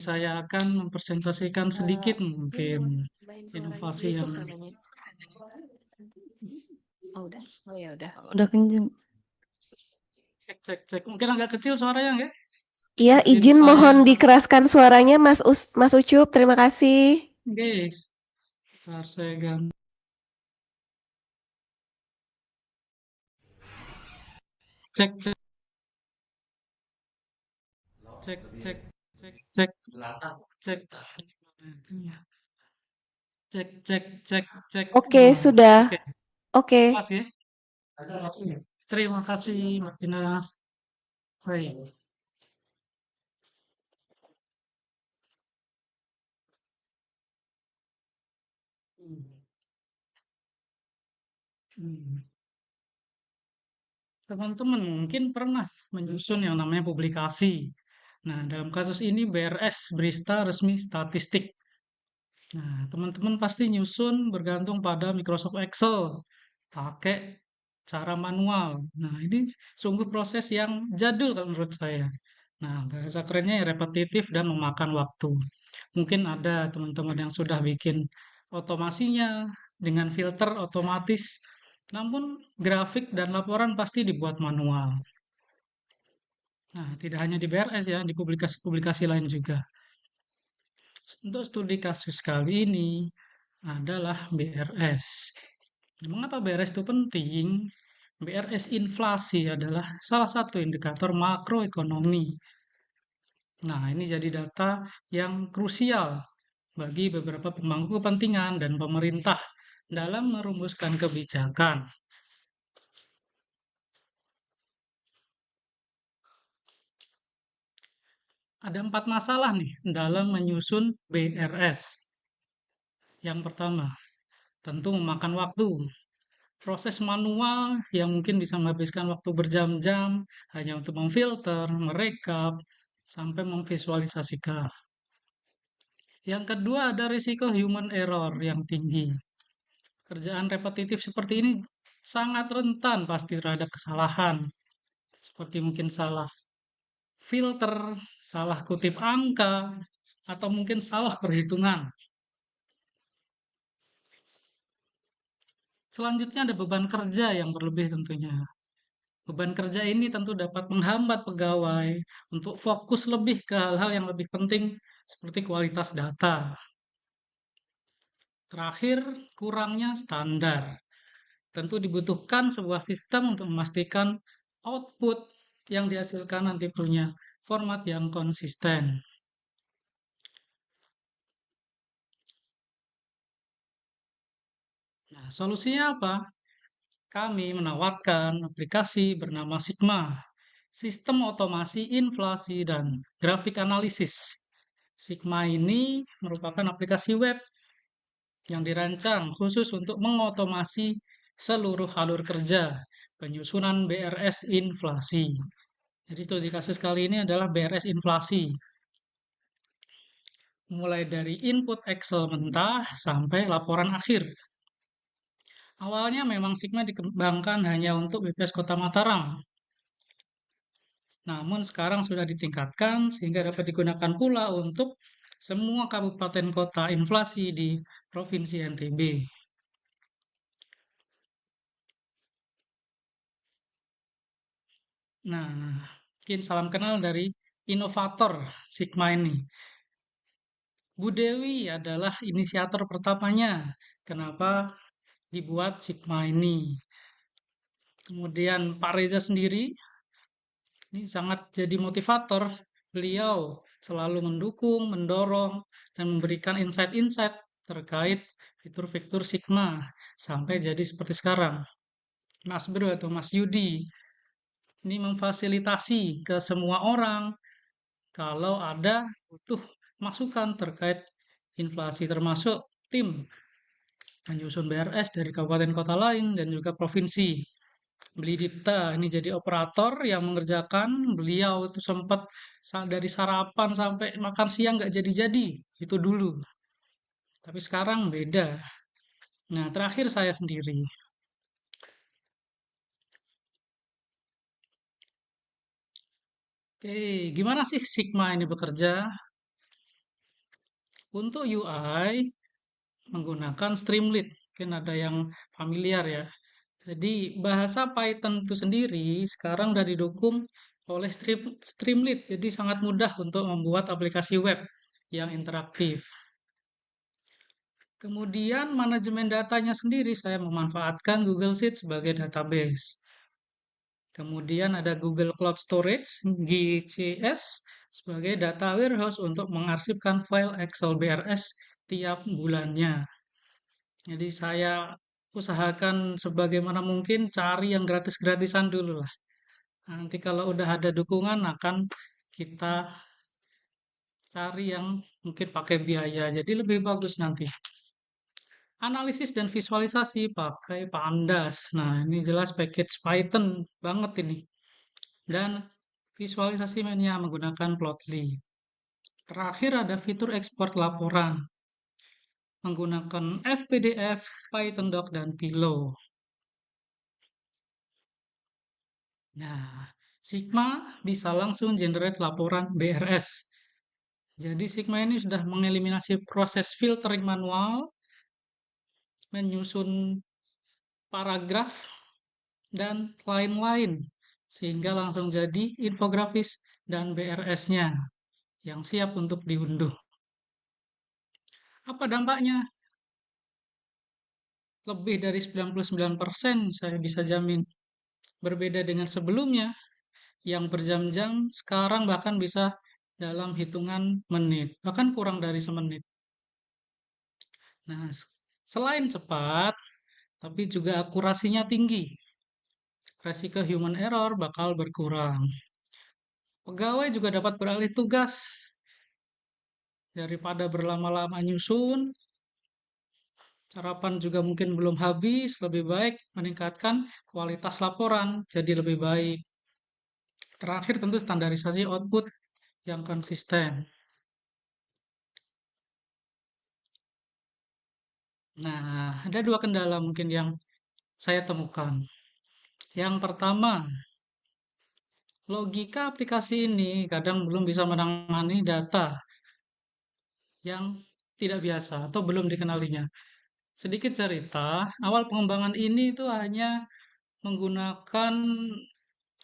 Saya akan mempresentasikan sedikit Ini mungkin nambahin suaranya inovasi Yusuf yang namanya. Oh udah, oh ya udah kenceng. cek cek cek mungkin agak kecil suaranya nggak? Iya, Izin izin saya mohon dikeraskan suaranya Mas Ucup. Terima kasih. guys, ntar saya ganti cek cek cek cek cek cek cek cek cek cek cek Oke, wah sudah. oke Oke. pas ya. Terima kasih Mbak Tina. Baik. Hmm. Hmm. Teman-teman mungkin pernah menyusun yang namanya publikasi. Nah, dalam kasus ini BRS, Berita Resmi Statistik. Nah, teman-teman pasti nyusun bergantung pada Microsoft Excel, pakai cara manual. Nah, ini sungguh proses yang jadul kalau menurut saya. Nah, bahasa kerennya ya repetitif dan memakan waktu. Mungkin ada teman-teman yang sudah bikin otomasinya dengan filter otomatis, namun grafik dan laporan pasti dibuat manual. Nah, tidak hanya di BRS ya, di publikasi-publikasi lain juga. Untuk studi kasus kali ini adalah BRS. Mengapa BRS itu penting? BRS inflasi adalah salah satu indikator makroekonomi. Nah, ini jadi data yang krusial bagi beberapa pemangku kepentingan dan pemerintah dalam merumuskan kebijakan. Ada 4 masalah nih dalam menyusun BRS. Yang pertama, tentu memakan waktu. Proses manual yang mungkin bisa menghabiskan waktu berjam-jam hanya untuk memfilter, merekap, sampai memvisualisasikan. Yang kedua ada risiko human error yang tinggi. Kerjaan repetitif seperti ini sangat rentan pasti terhadap kesalahan. Seperti mungkin salah filter, salah kutip angka, atau mungkin salah perhitungan. Selanjutnya ada beban kerja yang berlebih tentunya. Beban kerja ini tentu dapat menghambat pegawai untuk fokus lebih ke hal-hal yang lebih penting seperti kualitas data. Terakhir, kurangnya standar. Tentu dibutuhkan sebuah sistem untuk memastikan output yang dihasilkan nanti punya format yang konsisten. Nah, solusinya apa? Kami menawarkan aplikasi bernama Sigma, sistem otomasi inflasi dan grafik analisis. Sigma ini merupakan aplikasi web yang dirancang khusus untuk mengotomasi seluruh alur kerja penyusunan BRS inflasi. Jadi studi kasus kali ini adalah BRS inflasi, mulai dari input Excel mentah sampai laporan akhir. Awalnya memang Sigma dikembangkan hanya untuk BPS Kota Mataram, namun sekarang sudah ditingkatkan sehingga dapat digunakan pula untuk semua kabupaten kota inflasi di Provinsi NTB. Nah, mungkin salam kenal dari inovator Sigma ini. Bu Dewi adalah inisiator pertamanya. Kenapa dibuat Sigma ini? Kemudian Pak Reza sendiri ini sangat jadi motivator. Beliau selalu mendukung, mendorong, dan memberikan insight-insight terkait fitur-fitur Sigma sampai jadi seperti sekarang. Mas Bro atau Mas Yudi ini memfasilitasi ke semua orang kalau ada butuh masukan terkait inflasi termasuk tim menyusun BRS dari kabupaten kota lain dan juga provinsi. Beli Dipta ini jadi operator yang mengerjakan. Beliau itu sempat dari sarapan sampai makan siang nggak jadi-jadi itu dulu, tapi sekarang beda. Nah, terakhir saya sendiri. Oke, gimana sih Sigma ini bekerja? Untuk UI menggunakan Streamlit, mungkin ada yang familiar ya. Jadi bahasa Python itu sendiri sekarang sudah didukung oleh Streamlit, jadi sangat mudah untuk membuat aplikasi web yang interaktif. Kemudian manajemen datanya sendiri saya memanfaatkan Google Sheets sebagai database. Kemudian ada Google Cloud Storage, GCS, sebagai data warehouse untuk mengarsipkan file Excel BRS tiap bulannya. Jadi saya usahakan sebagaimana mungkin cari yang gratis-gratisan dulu lah. Nanti kalau udah ada dukungan akan kita cari yang mungkin pakai biaya. Jadi lebih bagus nanti. Analisis dan visualisasi pakai Pandas. Nah, ini jelas package Python banget ini. Dan visualisasi mainnya menggunakan Plotly. Terakhir ada fitur ekspor laporan menggunakan FPDF, PythonDoc, dan Pillow. Nah, Sigma bisa langsung generate laporan BRS. Jadi Sigma ini sudah mengeliminasi proses filtering manual, menyusun paragraf, dan lain-lain. Sehingga langsung jadi infografis dan BRS-nya yang siap untuk diunduh. Apa dampaknya? Lebih dari 99% saya bisa jamin. Berbeda dengan sebelumnya, yang berjam-jam sekarang bahkan bisa dalam hitungan menit, bahkan kurang dari semenit. Nah, selain cepat, tapi juga akurasinya tinggi. Resiko human error bakal berkurang. Pegawai juga dapat beralih tugas daripada berlama-lama nyusun. Sarapan juga mungkin belum habis, lebih baik meningkatkan kualitas laporan jadi lebih baik. Terakhir tentu standarisasi output yang konsisten. Nah, ada dua kendala mungkin yang saya temukan. Yang pertama, logika aplikasi ini kadang belum bisa menangani data yang tidak biasa atau belum dikenalinya. Sedikit cerita, awal pengembangan ini itu hanya menggunakan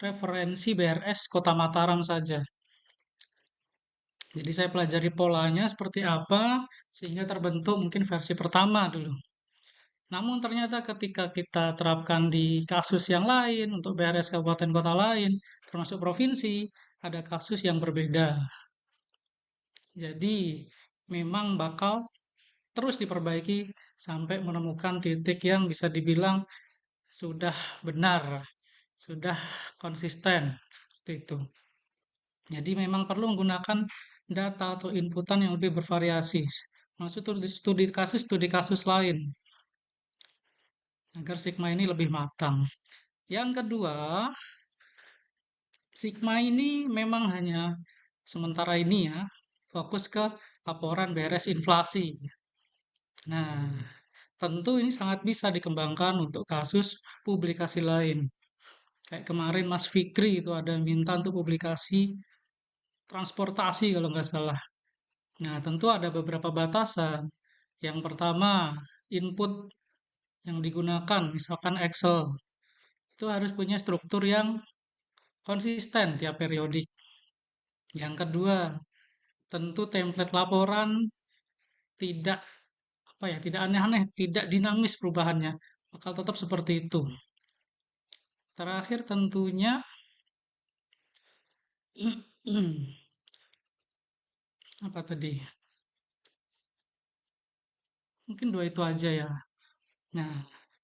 referensi BRS Kota Mataram saja. Jadi saya pelajari polanya seperti apa sehingga terbentuk mungkin versi pertama dulu. Namun ternyata ketika kita terapkan di kasus yang lain untuk BRS kabupaten kota lain, termasuk provinsi, ada kasus yang berbeda. Jadi memang bakal terus diperbaiki sampai menemukan titik yang bisa dibilang sudah benar, sudah konsisten seperti itu. Jadi memang perlu menggunakan data atau inputan yang lebih bervariasi. Maksud studi kasus lain agar Sigma ini lebih matang. Yang kedua, Sigma ini memang hanya sementara ini ya, fokus ke laporan beres inflasi. Nah, tentu ini sangat bisa dikembangkan untuk kasus publikasi lain. Kayak kemarin Mas Fikri itu ada minta untuk publikasi transportasi kalau nggak salah. Nah, tentu ada beberapa batasan. Yang pertama, input yang digunakan, misalkan Excel, itu harus punya struktur yang konsisten tiap periodik. Yang kedua, tentu template laporan tidak tidak aneh-aneh, tidak dinamis perubahannya, bakal tetap seperti itu. Terakhir tentunya apa tadi? Mungkin dua itu aja ya. Nah,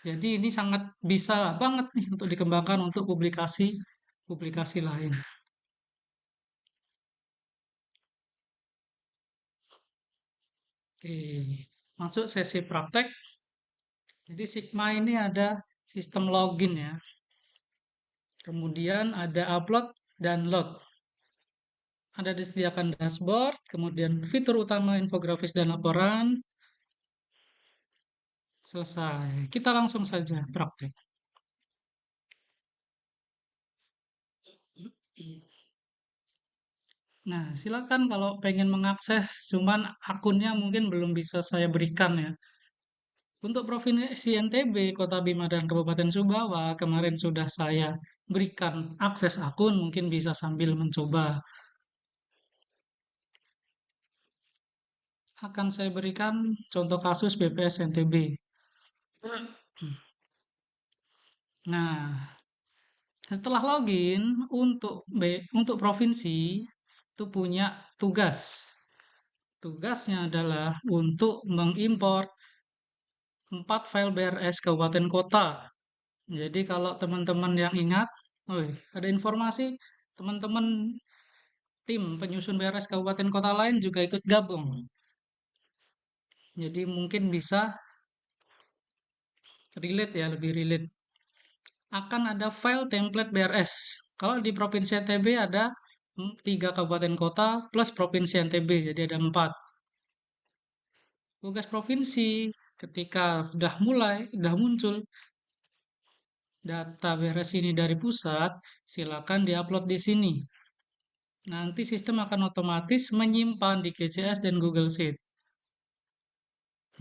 jadi ini sangat bisa banget nih untuk dikembangkan untuk publikasi publikasi lain. Oke, masuk sesi praktek. Jadi Sigma ini ada sistem login ya. Kemudian ada upload dan load. Ada disediakan dashboard, kemudian fitur utama infografis dan laporan. Selesai. Kita langsung saja praktek. Nah, silakan kalau pengen mengakses, cuman akunnya mungkin belum bisa saya berikan ya. Untuk Provinsi NTB, Kota Bima dan Kabupaten Sumbawa, kemarin sudah saya berikan akses akun, mungkin bisa sambil mencoba. Akan saya berikan contoh kasus BPS NTB. Nah, setelah login untuk provinsi itu punya tugas. Tugasnya adalah untuk mengimport 4 file BRS kabupaten kota. Jadi kalau teman-teman yang ingat, ada informasi teman-teman tim penyusun BRS kabupaten kota lain juga ikut gabung. Jadi mungkin bisa relate ya, lebih relate. Akan ada file template BRS. Kalau di Provinsi NTB ada 3 kabupaten kota plus Provinsi NTB, jadi ada 4. Tugas provinsi ketika sudah muncul data BRS ini dari pusat, silakan diupload di sini. Nanti sistem akan otomatis menyimpan di KCS dan Google Sheet.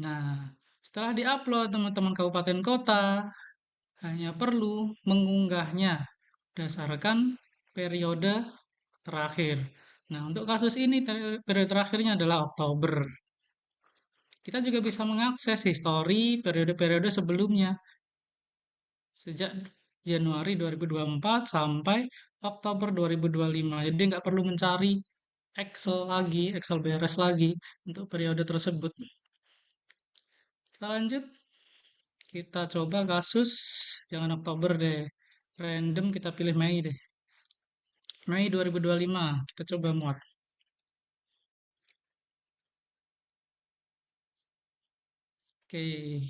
Nah, setelah diupload teman-teman kabupaten kota hanya perlu mengunggahnya berdasarkan periode terakhir. Nah, untuk kasus ini periode terakhirnya adalah Oktober. Kita juga bisa mengakses histori periode-periode sebelumnya sejak Januari 2024 sampai Oktober 2025. Jadi nggak perlu mencari Excel lagi, Excel beres lagi untuk periode tersebut. Kita lanjut, kita coba kasus, jangan Oktober deh, random kita pilih Mei deh. Mei 2025, kita coba muat. Oke,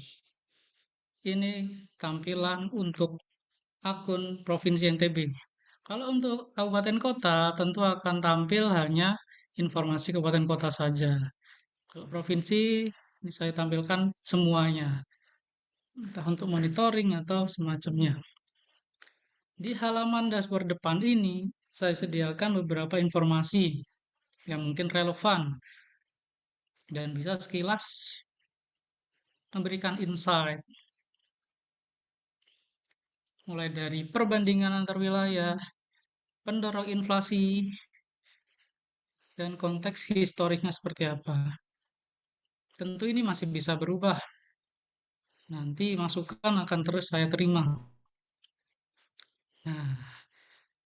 ini tampilan untuk akun Provinsi NTB. Kalau untuk kabupaten kota, tentu akan tampil hanya informasi kabupaten kota saja. Kalau provinsi, ini saya tampilkan semuanya, entah untuk monitoring atau semacamnya. Di halaman dashboard depan ini, saya sediakan beberapa informasi yang mungkin relevan dan bisa sekilas memberikan insight, mulai dari perbandingan antar wilayah, pendorong inflasi, dan konteks historisnya seperti apa. Tentu ini masih bisa berubah. Nanti masukan akan terus saya terima. Nah,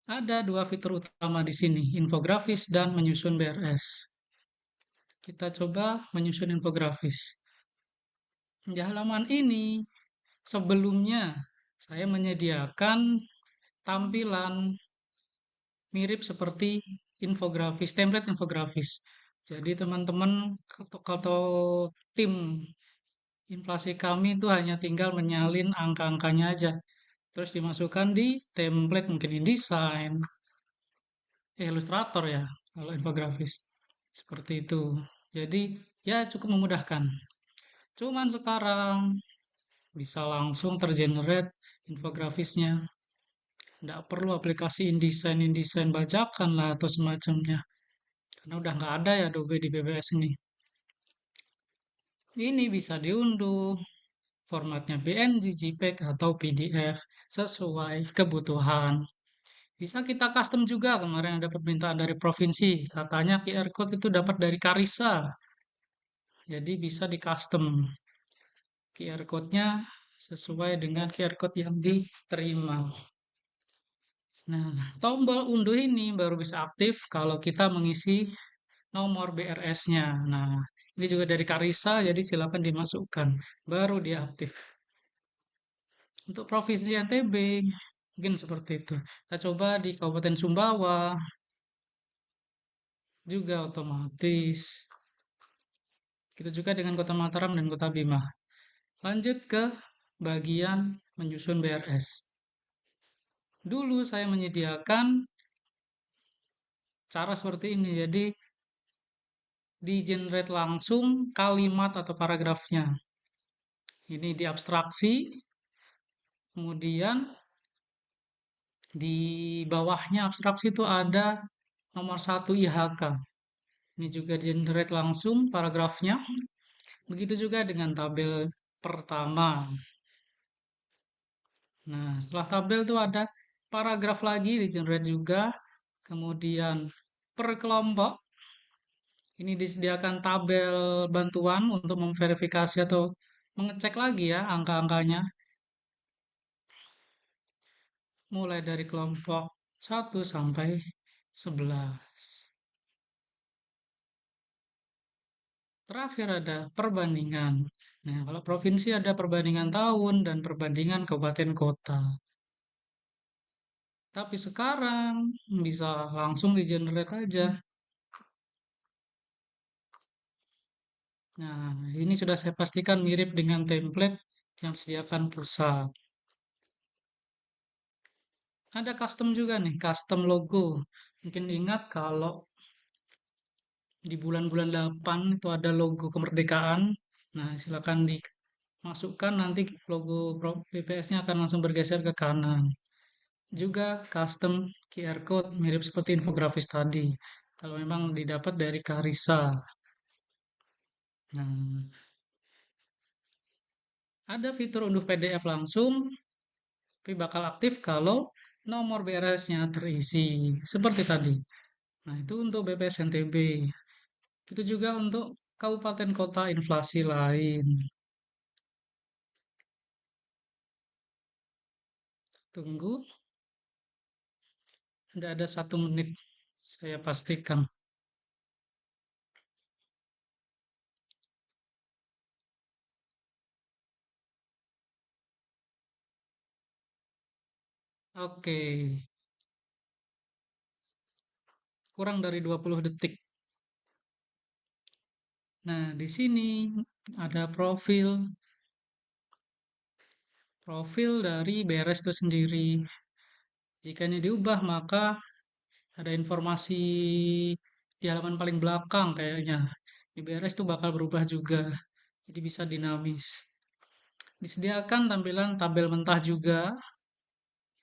ada dua fitur utama di sini, infografis dan menyusun BRS. Kita coba menyusun infografis. Di halaman ini, sebelumnya saya menyediakan tampilan mirip seperti infografis, template infografis. Jadi teman-teman atau tim inflasi kami itu hanya tinggal menyalin angka-angkanya aja. Terus dimasukkan di template mungkin InDesign, Illustrator ya, kalau infografis. Seperti itu. Jadi ya cukup memudahkan. Cuman sekarang bisa langsung tergenerate infografisnya. Nggak perlu aplikasi InDesign bajakan lah atau semacamnya. Karena udah nggak ada ya Adobe di BBS ini. Ini bisa diunduh, formatnya PNG, JPEG, atau PDF sesuai kebutuhan. Bisa kita custom juga, kemarin ada permintaan dari provinsi, katanya QR code itu dapat dari Karisa. Jadi bisa di custom QR code-nya sesuai dengan QR code yang diterima. Nah, tombol unduh ini baru bisa aktif kalau kita mengisi nomor BRS-nya. Nah, ini juga dari Karisa, jadi silakan dimasukkan. Baru dia aktif. Untuk Provinsi NTB, mungkin seperti itu. Kita coba di Kabupaten Sumbawa, juga otomatis. Kita juga dengan Kota Mataram dan Kota Bima. Lanjut ke bagian menyusun BRS. Dulu saya menyediakan cara seperti ini, jadi di generate langsung kalimat atau paragrafnya. Ini diabstraksi, kemudian di bawahnya abstraksi itu ada nomor satu IHK. Ini juga generate langsung paragrafnya. Begitu juga dengan tabel pertama. Nah, setelah tabel itu ada paragraf lagi di generate juga. Kemudian per kelompok. Ini disediakan tabel bantuan untuk memverifikasi atau mengecek lagi ya angka-angkanya. Mulai dari kelompok 1 sampai 11. Terakhir ada perbandingan. Nah, kalau provinsi ada perbandingan tahun dan perbandingan kabupaten kota. Tapi sekarang bisa langsung di-generate aja. Nah, ini sudah saya pastikan mirip dengan template yang disediakan pusat. Ada custom juga nih, custom logo. Mungkin ingat kalau di bulan-bulan 8 itu ada logo kemerdekaan. Nah, silakan dimasukkan, nanti logo BPS-nya akan langsung bergeser ke kanan. Juga custom QR code mirip seperti infografis tadi. Kalau memang didapat dari Karisa. Nah, ada fitur unduh PDF langsung, tapi bakal aktif kalau nomor BRS-nya terisi. Seperti tadi. Nah, itu untuk BPS NTB. Itu juga untuk kabupaten kota inflasi lain. Tunggu, tidak ada 1 menit. Saya pastikan. Oke, kurang dari 20 detik. Nah, di sini ada profil dari beres itu sendiri. Jika ini diubah, maka ada informasi di halaman paling belakang kayaknya. Di beres itu bakal berubah juga. Jadi bisa dinamis. Disediakan tampilan tabel mentah juga.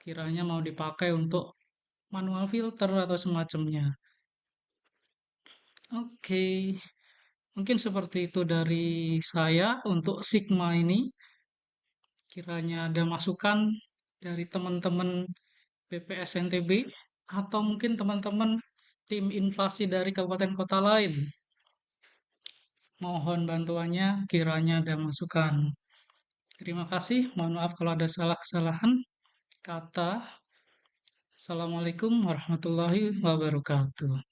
Kiranya mau dipakai untuk manual filter atau semacamnya. Oke, mungkin seperti itu dari saya untuk Sigma ini. Kiranya ada masukan dari teman-teman BPS NTB atau mungkin teman-teman tim inflasi dari kabupaten kota lain. Mohon bantuannya kiranya ada masukan. Terima kasih, mohon maaf kalau ada salah kesalahan kata. Assalamualaikum warahmatullahi wabarakatuh.